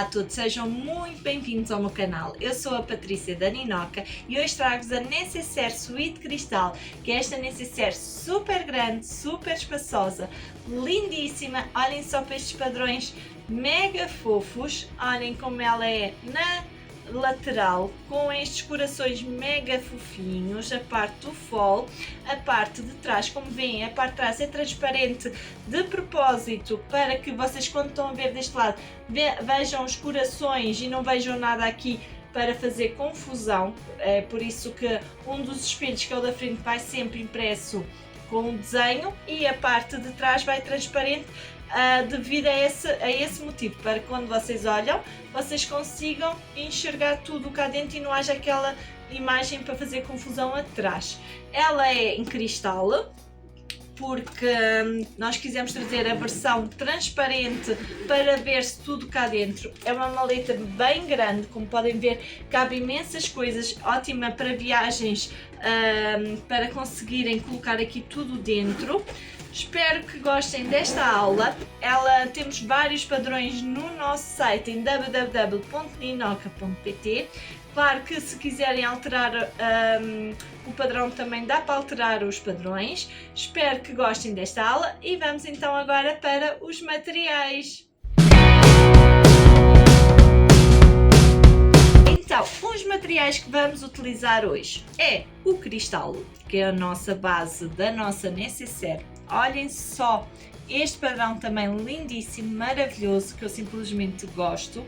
todos, sejam muito bem-vindos ao meu canal. Eu sou a Patrícia da Ninoca e hoje trago-vos a Necessaire Suite Cristal, que é esta Necessaire super grande, super espaçosa, lindíssima. Olhem só para estes padrões mega fofos, olhem como ela é na lateral, com estes corações mega fofinhos, a parte do fol, a parte de trás, como veem, a parte de trás é transparente de propósito, para que vocês, quando estão a ver deste lado, vejam os corações e não vejam nada aqui para fazer confusão. É por isso que um dos espelhos, que é o da frente, vai sempre impresso com um desenho e a parte de trás vai transparente, devido a esse motivo, para que quando vocês olham, vocês consigam enxergar tudo cá dentro e não haja aquela imagem para fazer confusão atrás. Ela é em cristal, porque nós quisemos trazer a versão transparente para ver-se tudo cá dentro. É uma maleta bem grande, como podem ver, cabe imensas coisas, ótima para viagens, para conseguirem colocar aqui tudo dentro. Espero que gostem desta aula. Temos vários padrões no nosso site em www.ninoca.pt. Claro que se quiserem alterar o padrão, também dá para alterar os padrões. Espero que gostem desta aula e vamos então agora para os materiais. Então, os materiais que vamos utilizar hoje é o cristal, que é a nossa base da nossa Necessaire. Olhem só este padrão também lindíssimo, maravilhoso, que eu simplesmente gosto.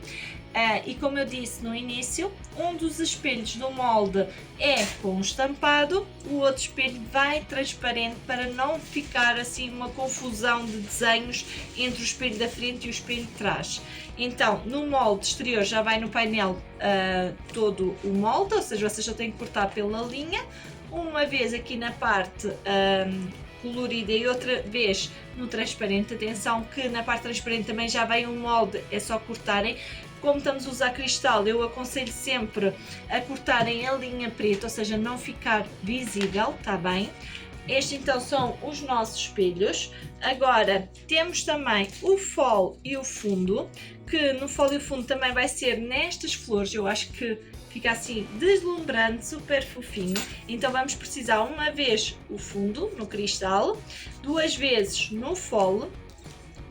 E como eu disse no início, um dos espelhos do molde é com estampado, o outro espelho vai transparente, para não ficar assim uma confusão de desenhos entre o espelho da frente e o espelho de trás. Então, no molde exterior já vai no painel todo o molde, ou seja, vocês só têm que cortar pela linha, uma vez aqui na parte colorida e outra vez no transparente. Atenção que na parte transparente também já vem um molde, é só cortarem. Como estamos a usar cristal, eu aconselho sempre a cortarem a linha preta, ou seja, não ficar visível, tá bem? Estes então são os nossos espelhos. Agora temos também o fol e o fundo, que no fol e o fundo também vai ser nestas flores. Eu acho que fica assim deslumbrante, super fofinho. Então vamos precisar uma vez o fundo no cristal, duas vezes no fol,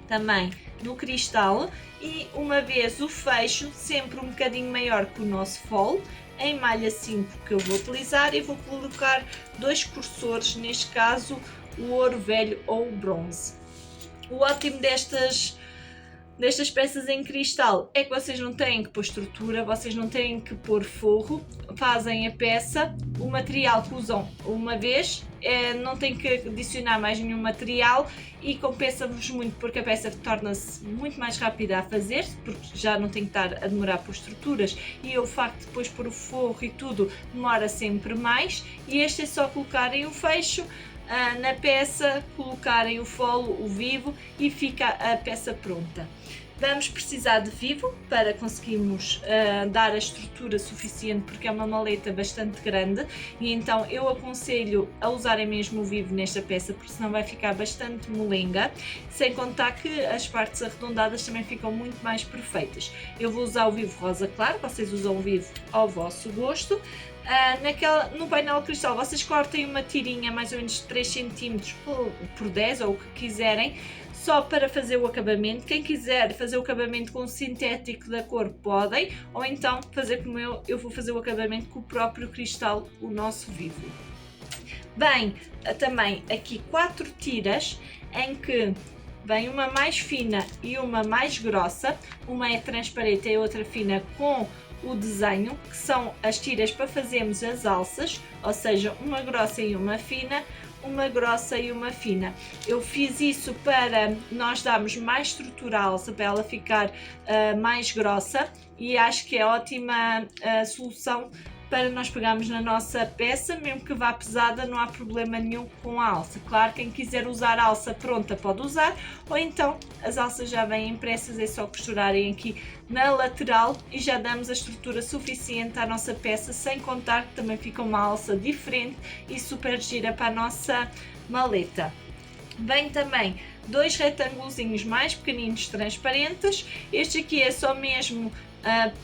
também no cristal, e uma vez o fecho, sempre um bocadinho maior que o nosso fol, em malha 5 que eu vou utilizar, e vou colocar dois cursores, neste caso o ouro velho ou o bronze. O ótimo destas peças em cristal é que vocês não têm que pôr estrutura, vocês não têm que pôr forro, fazem a peça, o material que usam uma vez, não têm que adicionar mais nenhum material e compensa-vos muito, porque a peça torna-se muito mais rápida a fazer, porque já não tem que estar a demorar por estruturas, e o facto de depois pôr o forro e tudo demora sempre mais. E este é só colocarem o fecho na peça, colocarem o folo, o vivo, e fica a peça pronta. Vamos precisar de vivo para conseguirmos dar a estrutura suficiente, porque é uma maleta bastante grande, e então eu aconselho a usarem mesmo o vivo nesta peça, porque senão vai ficar bastante molenga, sem contar que as partes arredondadas também ficam muito mais perfeitas. Eu vou usar o vivo rosa claro, vocês usam o vivo ao vosso gosto. No painel cristal vocês cortem uma tirinha mais ou menos de 3 cm por 10, ou o que quiserem, só para fazer o acabamento. Quem quiser fazer o acabamento com o sintético da cor, podem, ou então fazer como eu vou fazer o acabamento com o próprio cristal, o nosso vivo. Vem também aqui 4 tiras, em que vem uma mais fina e uma mais grossa, uma é transparente e a outra fina com o desenho, que são as tiras para fazermos as alças, ou seja, uma grossa e uma fina, uma grossa e uma fina. Eu fiz isso para nós darmos mais estrutura à alça, para ela ficar mais grossa, e acho que é ótima solução para nós pegarmos na nossa peça, mesmo que vá pesada, não há problema nenhum com a alça. Claro, quem quiser usar a alça pronta pode usar, ou então as alças já vêm impressas, é só costurarem aqui na lateral e já damos a estrutura suficiente à nossa peça, sem contar que também fica uma alça diferente e super gira para a nossa maleta. Vem também dois retângulozinhos mais pequeninos transparentes. Este aqui é só mesmo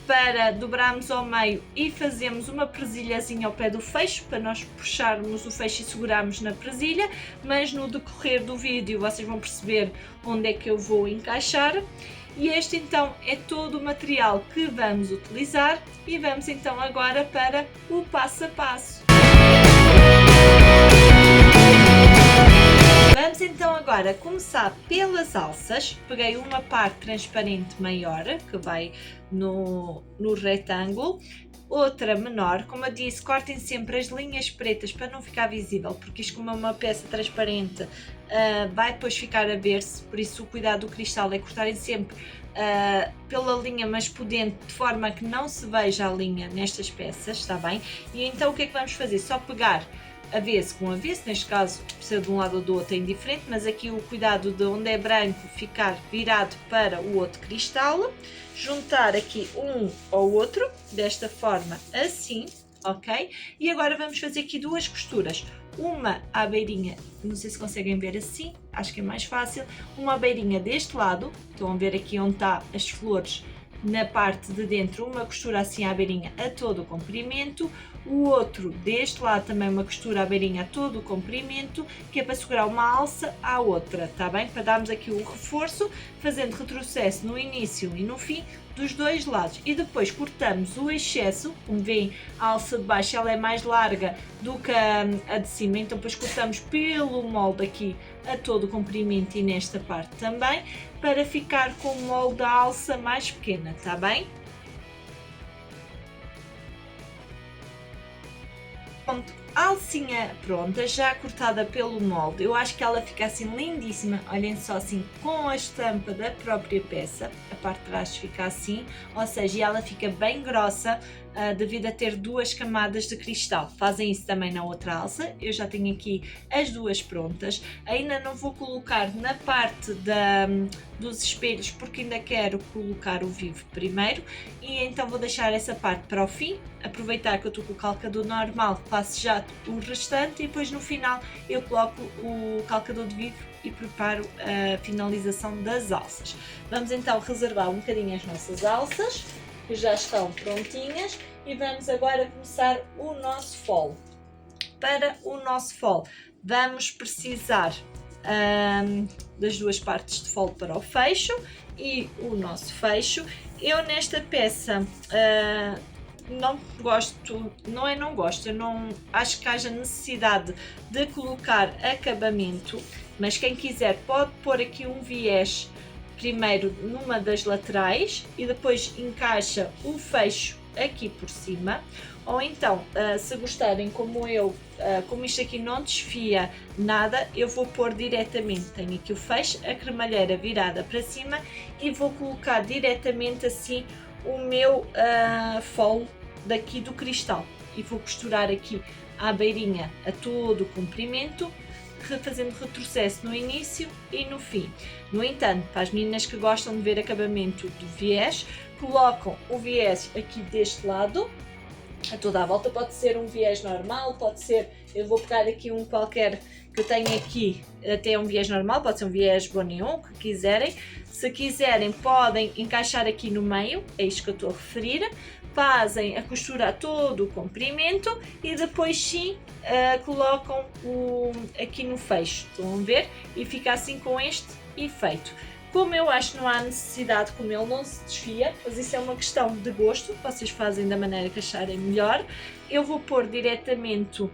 para dobrarmos ao meio e fazermos uma presilhazinha ao pé do fecho, para nós puxarmos o fecho e segurarmos na presilha, mas no decorrer do vídeo vocês vão perceber onde é que eu vou encaixar. E este então é todo o material que vamos utilizar e vamos então agora para o passo a passo. Vamos então agora começar pelas alças. Peguei uma parte transparente maior que vai no retângulo, outra menor. Como eu disse, cortem sempre as linhas pretas para não ficar visível, porque isto, como é uma peça transparente, vai depois ficar a ver-se, por isso o cuidado do cristal é cortarem sempre pela linha mais por dentro, de forma que não se veja a linha nestas peças, está bem? E então o que é que vamos fazer? Só pegar avesso com avesso, neste caso precisa de um lado ou do outro é indiferente, mas aqui o cuidado de onde é branco ficar virado para o outro cristal, juntar aqui um ao outro, desta forma assim, ok? E agora vamos fazer aqui duas costuras, uma à beirinha, não sei se conseguem ver assim, acho que é mais fácil, uma beirinha deste lado, estão a ver aqui onde está as flores, na parte de dentro uma costura assim à beirinha a todo o comprimento, o outro deste lado também uma costura à beirinha a todo o comprimento, que é para segurar uma alça à outra, tá bem? Para darmos aqui o reforço, fazendo retrocesso no início e no fim dos dois lados. E depois cortamos o excesso, como veem a alça de baixo ela é mais larga do que a de cima, então depois cortamos pelo molde aqui a todo o comprimento e nesta parte também, para ficar com o molde da alça mais pequena, tá bem? Pronto, a alcinha pronta, já cortada pelo molde, eu acho que ela fica assim lindíssima, olhem só assim, com a estampa da própria peça, a parte de trás fica assim, ou seja, ela fica bem grossa devido a ter duas camadas de cristal. Fazem isso também na outra alça, eu já tenho aqui as duas prontas, ainda não vou colocar na parte dos espelhos porque ainda quero colocar o vivo primeiro e então vou deixar essa parte para o fim, aproveitar que eu estou com o calcador normal, faço já o restante e depois no final eu coloco o calcador de vivo e preparo a finalização das alças. Vamos então reservar um bocadinho as nossas alças, que já estão prontinhas, e vamos agora começar o nosso fole. Para o nosso fole vamos precisar das duas partes de fole para o fecho e o nosso fecho. Eu nesta peça não gosto, eu não acho que haja necessidade de colocar acabamento, mas quem quiser pode pôr aqui um viés primeiro numa das laterais e depois encaixa o fecho aqui por cima, ou então se gostarem como eu, como isto aqui não desfia nada, eu vou pôr diretamente, tenho aqui o fecho, a cremalheira virada para cima e vou colocar diretamente assim o meu fole daqui do cristal e vou costurar aqui à beirinha a todo o comprimento, fazendo retrocesso no início e no fim. No entanto, para as meninas que gostam de ver acabamento do viés, colocam o viés aqui deste lado, a toda a volta, pode ser um viés normal, pode ser, eu vou pegar aqui um qualquer que eu tenho aqui, até um viés normal, pode ser um viés Bonneon, o que quiserem. Se quiserem podem encaixar aqui no meio, é isto que eu estou a referir, fazem a costura a todo o comprimento e depois sim colocam aqui no fecho, estão a ver? E fica assim com este efeito. Como eu acho que não há necessidade, como ele não se desfia, mas isso é uma questão de gosto, vocês fazem da maneira que acharem melhor, eu vou pôr diretamente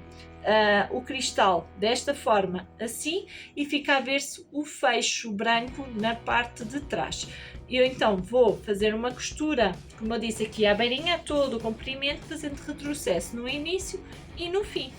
o cristal desta forma assim e fica a ver-se o fecho branco na parte de trás. Eu então vou fazer uma costura, como eu disse aqui à beirinha, todo o comprimento, fazendo retrocesso no início e no fim.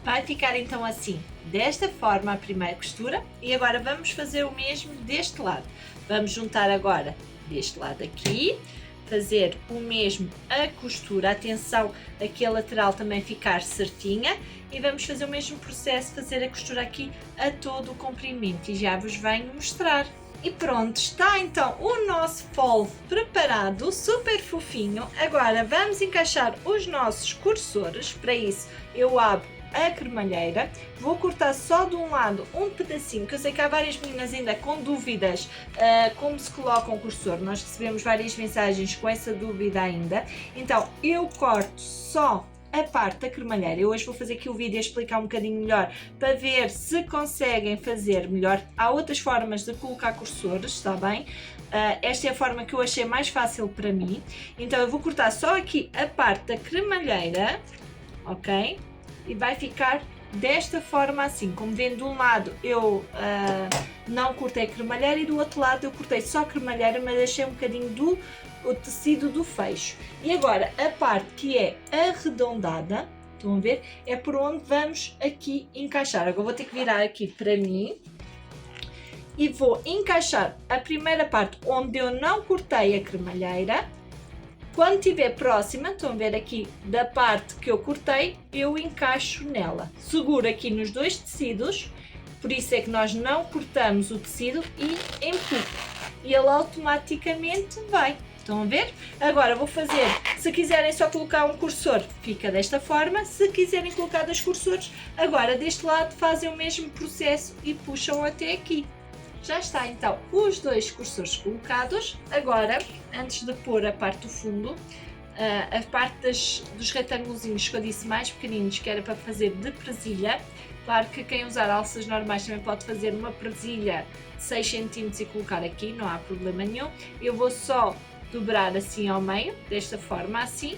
Vai ficar então assim, desta forma a primeira costura, e agora vamos fazer o mesmo deste lado. Vamos juntar agora deste lado aqui, fazer o mesmo a costura, atenção aqui a lateral também ficar certinha, e vamos fazer o mesmo processo, fazer a costura aqui a todo o comprimento, e já vos venho mostrar. E pronto, está então o nosso fole preparado, super fofinho. Agora vamos encaixar os nossos cursores. Para isso eu abro a cremalheira, vou cortar só de um lado um pedacinho, que eu sei que há várias meninas ainda com dúvidas como se coloca um cursor, nós recebemos várias mensagens com essa dúvida ainda, então eu corto só a parte da cremalheira. Eu hoje vou fazer aqui o vídeo a explicar um bocadinho melhor para ver se conseguem fazer melhor. Há outras formas de colocar cursores, está bem? Esta é a forma que eu achei mais fácil para mim. Então eu vou cortar só aqui a parte da cremalheira, ok? E vai ficar desta forma assim. Como vêem, de um lado eu não cortei cremalheira e do outro lado eu cortei só cremalheira, mas deixei um bocadinho do o tecido do fecho. E agora a parte que é arredondada, estão a ver? É por onde vamos aqui encaixar. Agora vou ter que virar aqui para mim e vou encaixar a primeira parte onde eu não cortei a cremalheira. Quando estiver próxima, estão a ver aqui da parte que eu cortei, eu encaixo nela. Seguro aqui nos dois tecidos, por isso é que nós não cortamos o tecido e empuxo. E ele automaticamente vai. Estão a ver? Agora vou fazer, se quiserem só colocar um cursor, fica desta forma. Se quiserem colocar dois cursores, agora deste lado fazem o mesmo processo e puxam até aqui. Já está então os dois cursores colocados. Agora, antes de pôr a parte do fundo, a parte dos retângulozinhos que eu disse mais pequeninos, que era para fazer de presilha. Claro que quem usar alças normais também pode fazer uma presilha de 6 cm e colocar aqui, não há problema nenhum. Eu vou só dobrar assim ao meio, desta forma assim.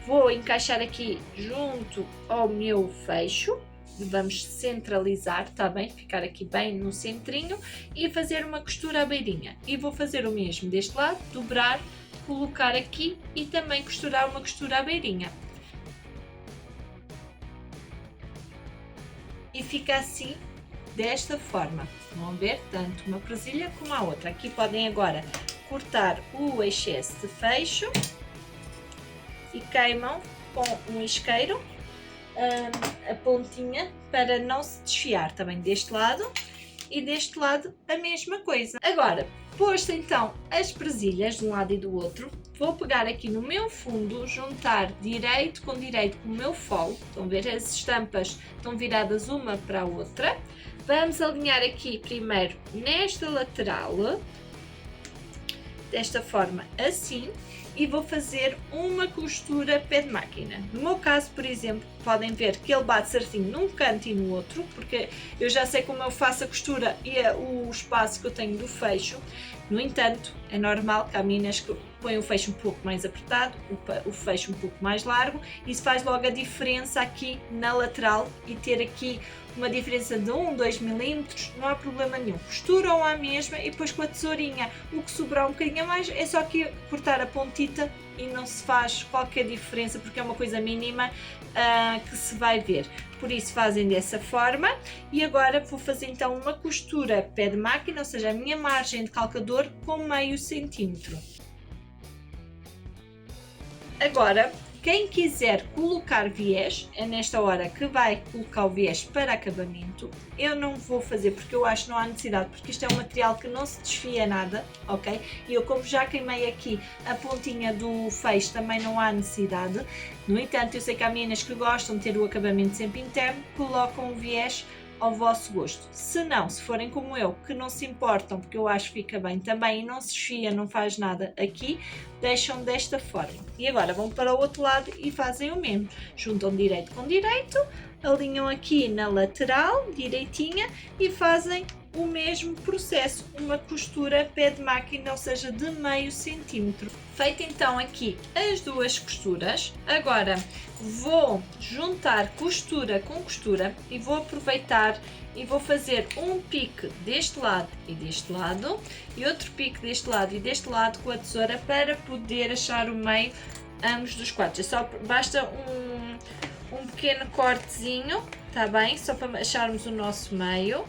Vou encaixar aqui junto ao meu fecho. Vamos centralizar, está bem? Ficar aqui bem no centrinho e fazer uma costura à beirinha. E vou fazer o mesmo deste lado, dobrar, colocar aqui e também costurar uma costura à beirinha. E fica assim, desta forma. Vão ver tanto uma presilha como a outra. Aqui podem agora cortar o excesso de fecho e queimam com um isqueiro a pontinha para não se desfiar, também deste lado e deste lado a mesma coisa. Agora, posto então as presilhas de um lado e do outro, vou pegar aqui no meu fundo, juntar direito com o meu fole. Estão a ver? As estampas estão viradas uma para a outra. Vamos alinhar aqui primeiro nesta lateral, desta forma assim, e vou fazer uma costura pé de máquina. No meu caso, por exemplo, podem ver que ele bate certinho num canto e no outro, porque eu já sei como eu faço a costura e o espaço que eu tenho do fecho. No entanto, é normal que há meninas que põem o fecho um pouco mais apertado, o fecho um pouco mais largo. Isso faz logo a diferença aqui na lateral e ter aqui uma diferença de 2 milímetros, não há problema nenhum. Costuram à mesma e depois com a tesourinha, o que sobrar um bocadinho a mais é só aqui cortar a pontita e não se faz qualquer diferença porque é uma coisa mínima que se vai ver. Por isso fazem dessa forma. E agora vou fazer então uma costura pé de máquina, ou seja, a minha margem de calcador com meio centímetro. Agora, quem quiser colocar viés, é nesta hora que vai colocar o viés para acabamento. Eu não vou fazer porque eu acho que não há necessidade, porque isto é um material que não se desfia nada, ok? E eu, como já queimei aqui a pontinha do fecho, também não há necessidade. No entanto, eu sei que há meninas que gostam de ter o acabamento sempre interno, colocam o viés ao vosso gosto. Se não, se forem como eu, que não se importam, porque eu acho que fica bem também e não se desfia, não faz nada aqui, deixam desta forma. E agora vão para o outro lado e fazem o mesmo. Juntam direito com direito, alinham aqui na lateral, direitinha, e fazem o mesmo processo, uma costura pé de máquina, ou seja, de meio centímetro. Feito então aqui as duas costuras, agora vou juntar costura com costura e vou aproveitar e vou fazer um pique deste lado e deste lado e outro pique deste lado e deste lado com a tesoura para poder achar o meio ambos dos quadros. Só basta um pequeno cortezinho, tá bem? Só para acharmos o nosso meio.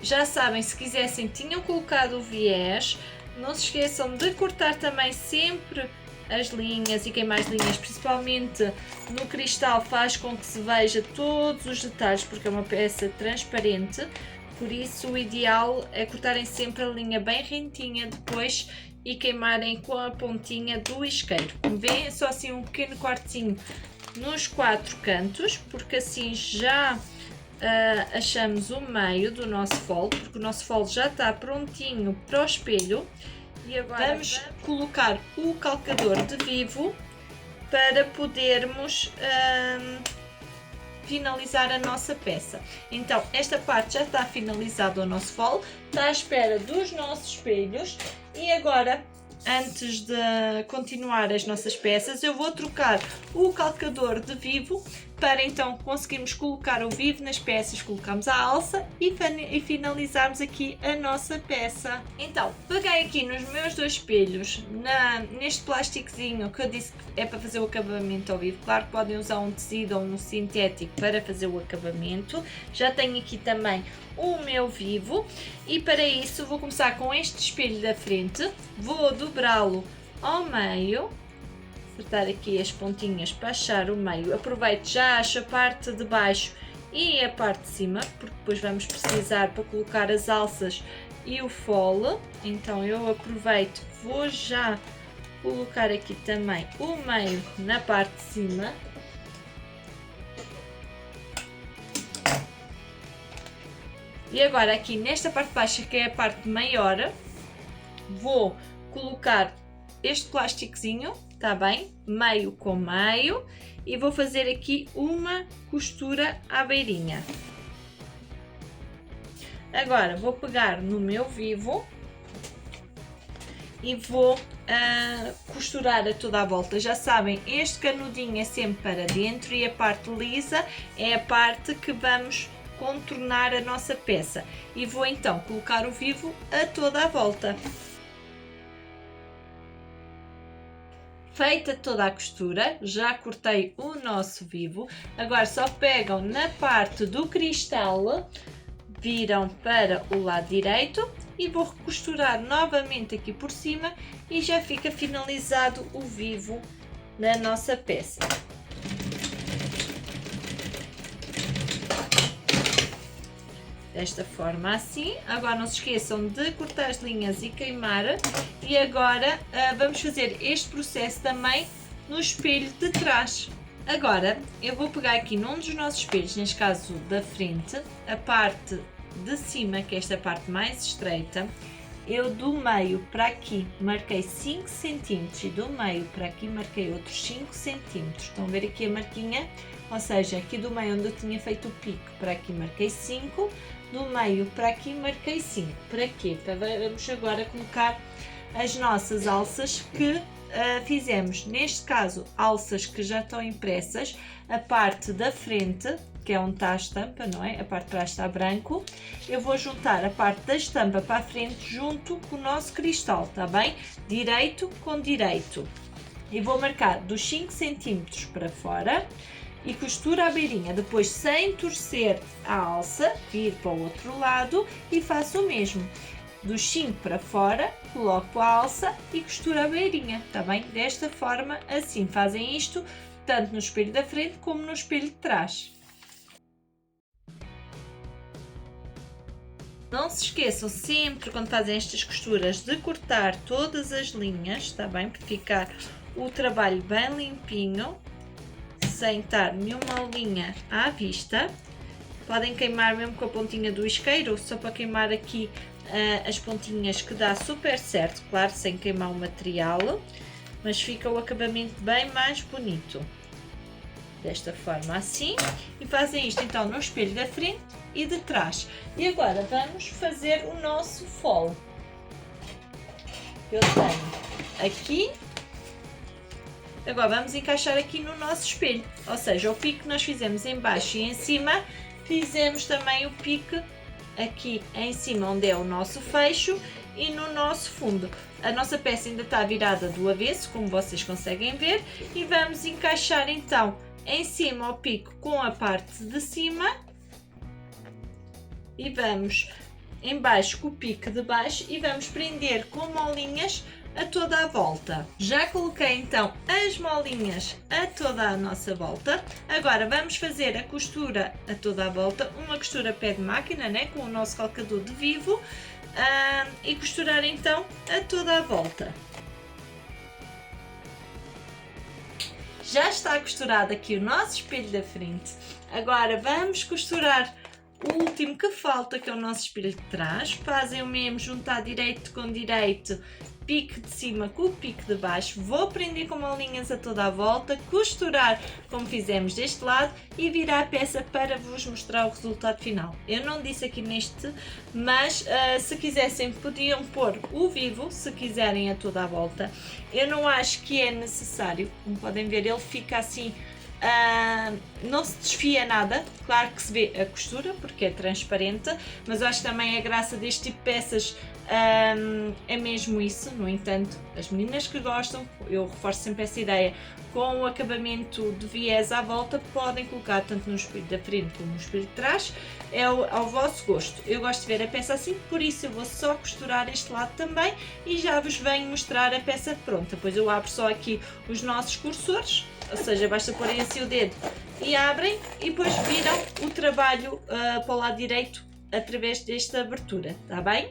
Já sabem, se quisessem, tinham colocado o viés. Não se esqueçam de cortar também sempre as linhas e queimar as linhas, principalmente no cristal, faz com que se veja todos os detalhes, porque é uma peça transparente. Por isso o ideal é cortarem sempre a linha bem rentinha depois e queimarem com a pontinha do isqueiro. Como veem, é só assim um pequeno cortezinho nos 4 cantos, porque assim já achamos o meio do nosso folho, porque o nosso folho já está prontinho para o espelho. E agora vamos colocar o calcador de vivo para podermos finalizar a nossa peça. Então, esta parte já está finalizada o nosso folho, está à espera dos nossos espelhos e agora, antes de continuar as nossas peças, eu vou trocar o calcador de vivo para então conseguirmos colocar o vivo nas peças, colocamos a alça e finalizarmos aqui a nossa peça. Então, peguei aqui nos meus 2 espelhos, neste plásticozinho que eu disse que é para fazer o acabamento ao vivo. Claro que podem usar um tecido ou um sintético para fazer o acabamento. Já tenho aqui também o meu vivo e para isso vou começar com este espelho da frente, vou dobrá-lo ao meio, apertar aqui as pontinhas para achar o meio. Aproveito, já acho a parte de baixo e a parte de cima, porque depois vamos precisar para colocar as alças e o fole. Então eu aproveito, vou já colocar aqui também o meio na parte de cima. E agora aqui nesta parte de baixo, que é a parte maior, vou colocar este plásticozinho, tá bem? Meio com meio, e vou fazer aqui uma costura à beirinha. Agora vou pegar no meu vivo e vou costurar a toda a volta. Já sabem, este canudinho é sempre para dentro e a parte lisa é a parte que vamos contornar a nossa peça. E vou então colocar o vivo a toda a volta. Feita toda a costura, já cortei o nosso vivo. Agora só pegam na parte do cristal, viram para o lado direito e vou costurar novamente aqui por cima e já fica finalizado o vivo na nossa peça. Desta forma assim. Agora não se esqueçam de cortar as linhas e queimar. E agora vamos fazer este processo também no espelho de trás. Agora eu vou pegar aqui num dos nossos espelhos, neste caso da frente, a parte de cima, que é esta parte mais estreita. Eu do meio para aqui marquei 5 cm e do meio para aqui marquei outros 5 cm. Estão a ver aqui a marquinha? Ou seja, aqui do meio onde eu tinha feito o pico, para aqui marquei 5, do meio para aqui marquei 5. Para quê? Vamos agora colocar as nossas alças que fizemos. Neste caso, alças que já estão impressas, a parte da frente, que é onde está a estampa, não é? A parte de trás está branco. Eu vou juntar a parte da estampa para a frente junto com o nosso cristal, está bem? Direito com direito. E vou marcar dos 5 cm para fora e costuro a beirinha, depois sem torcer a alça, vir para o outro lado e faço o mesmo. Dos 5 para fora, coloco a alça e costuro a beirinha, está bem? Desta forma, assim fazem isto, tanto no espelho da frente como no espelho de trás. Não se esqueçam sempre, quando fazem estas costuras, de cortar todas as linhas, está bem? Para ficar o trabalho bem limpinho, sem estar nenhuma linha à vista. Podem queimar mesmo com a pontinha do isqueiro, só para queimar aqui as pontinhas, que dá super certo, claro, sem queimar o material, mas fica o acabamento bem mais bonito. Desta forma assim, e fazem isto então no espelho da frente e de trás. E agora vamos fazer o nosso fole. Eu tenho aqui. Agora vamos encaixar aqui no nosso espelho, ou seja, o pico que nós fizemos em baixo e em cima, fizemos também o pico aqui em cima, onde é o nosso fecho, e no nosso fundo. A nossa peça ainda está virada do avesso, como vocês conseguem ver, e vamos encaixar então em cima o pico com a parte de cima e vamos em baixo com o pico de baixo e vamos prender com molinhas a toda a volta. Já coloquei então as molinhas a toda a nossa volta. Agora vamos fazer a costura a toda a volta, uma costura pé de máquina, né, com o nosso calcador de vivo, e costurar então a toda a volta. Já está costurado aqui o nosso espelho da frente. Agora vamos costurar o último que falta, que é o nosso espelho de trás. Fazem o mesmo, juntar direito com direito, pique de cima com o pique de baixo. Vou prender com linhas a toda a volta, costurar como fizemos deste lado e virar a peça para vos mostrar o resultado final. Eu não disse aqui neste, mas se quisessem podiam pôr o vivo, se quiserem a toda a volta. Eu não acho que é necessário, como podem ver ele fica assim, não se desfia nada, claro que se vê a costura porque é transparente, mas acho que também a graça deste tipo de peças é mesmo isso. No entanto, as meninas que gostam, eu reforço sempre essa ideia, com o acabamento de viés à volta, podem colocar tanto no espelho da frente como no espelho de trás, é ao vosso gosto. Eu gosto de ver a peça assim, por isso eu vou só costurar este lado também e já vos venho mostrar a peça pronta. Depois eu abro só aqui os nossos cursores, ou seja, basta porem assim o dedo e abrem e depois viram o trabalho para o lado direito através desta abertura, está bem?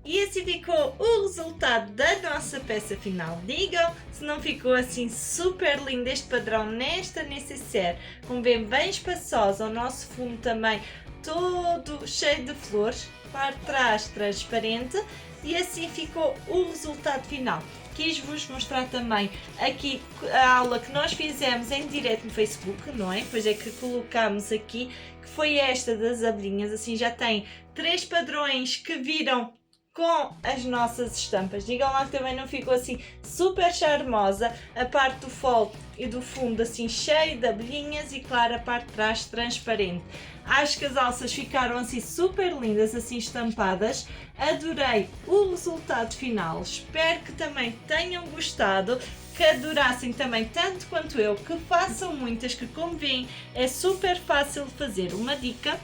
E assim ficou o resultado da nossa peça final. Digam se não ficou assim super lindo este padrão nesta necessaire, como bem espaçosa, o nosso fundo também todo cheio de flores, parte de trás transparente, e assim ficou o resultado final. Quis vos mostrar também aqui a aula que nós fizemos em direto no Facebook, não é? Pois é que colocámos aqui, que foi esta das abelhinhas. Assim já tem 3 padrões que viram com as nossas estampas. Digam lá que também não ficou assim super charmosa, a parte do fole e do fundo assim cheio de abelhinhas e claro a parte de trás transparente. Acho que as alças ficaram assim super lindas, assim estampadas. Adorei o resultado final, espero que também tenham gostado, que adorassem também tanto quanto eu, que façam muitas, que como veem é super fácil de fazer. Uma dica: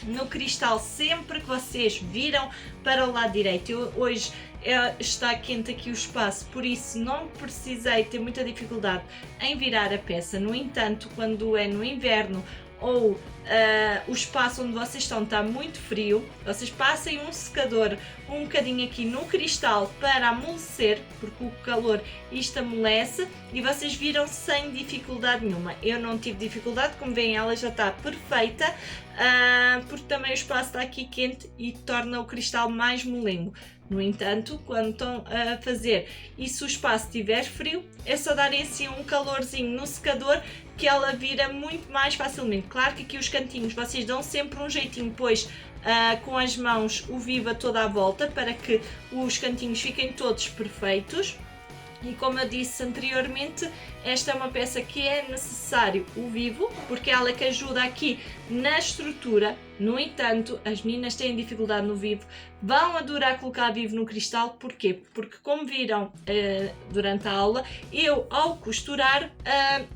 no cristal, sempre que vocês viram para o lado direito, hoje está quente aqui o espaço, por isso não precisei ter muita dificuldade em virar a peça. No entanto, quando é no inverno ou o espaço onde vocês estão está muito frio, vocês passem um secador um bocadinho aqui no cristal para amolecer, porque o calor isto amolece, e vocês viram sem dificuldade nenhuma. Eu não tive dificuldade, como veem ela já está perfeita, porque também o espaço está aqui quente e torna o cristal mais molengo. No entanto, quando estão a fazer e se o espaço estiver frio, é só darem assim um calorzinho no secador que ela vira muito mais facilmente. Claro que aqui os cantinhos vocês dão sempre um jeitinho, pois com as mãos o viva toda à volta para que os cantinhos fiquem todos perfeitos. E como eu disse anteriormente, esta é uma peça que é necessário o vivo, porque ela é que ajuda aqui na estrutura. No entanto, as meninas têm dificuldade no vivo, vão adorar colocar vivo no cristal. Porquê? Porque como viram durante a aula, eu ao costurar,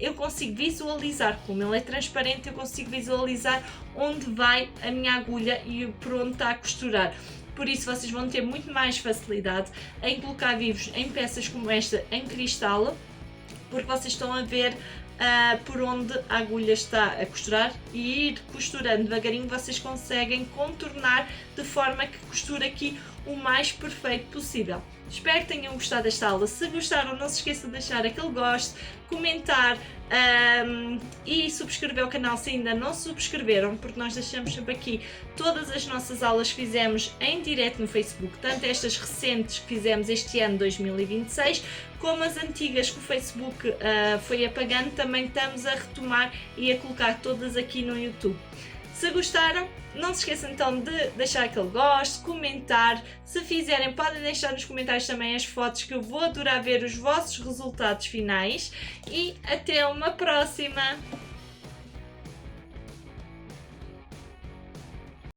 eu consigo visualizar, como ele é transparente, eu consigo visualizar onde vai a minha agulha e por onde está a costurar. Por isso vocês vão ter muito mais facilidade em colocar vivos em peças como esta em cristal, porque vocês estão a ver por onde a agulha está a costurar, e ir costurando devagarinho vocês conseguem contornar de forma que costure aqui o mais perfeito possível. Espero que tenham gostado desta aula. Se gostaram, não se esqueçam de deixar aquele gosto, comentar e subscrever o canal se ainda não subscreveram, porque nós deixamos sempre aqui todas as nossas aulas que fizemos em direto no Facebook, tanto estas recentes que fizemos este ano 2026, como as antigas que o Facebook foi apagando, também estamos a retomar e a colocar todas aqui no YouTube. Se gostaram, não se esqueçam então de deixar aquele gosto, comentar. Se fizerem, podem deixar nos comentários também as fotos, que eu vou adorar ver os vossos resultados finais. E até uma próxima!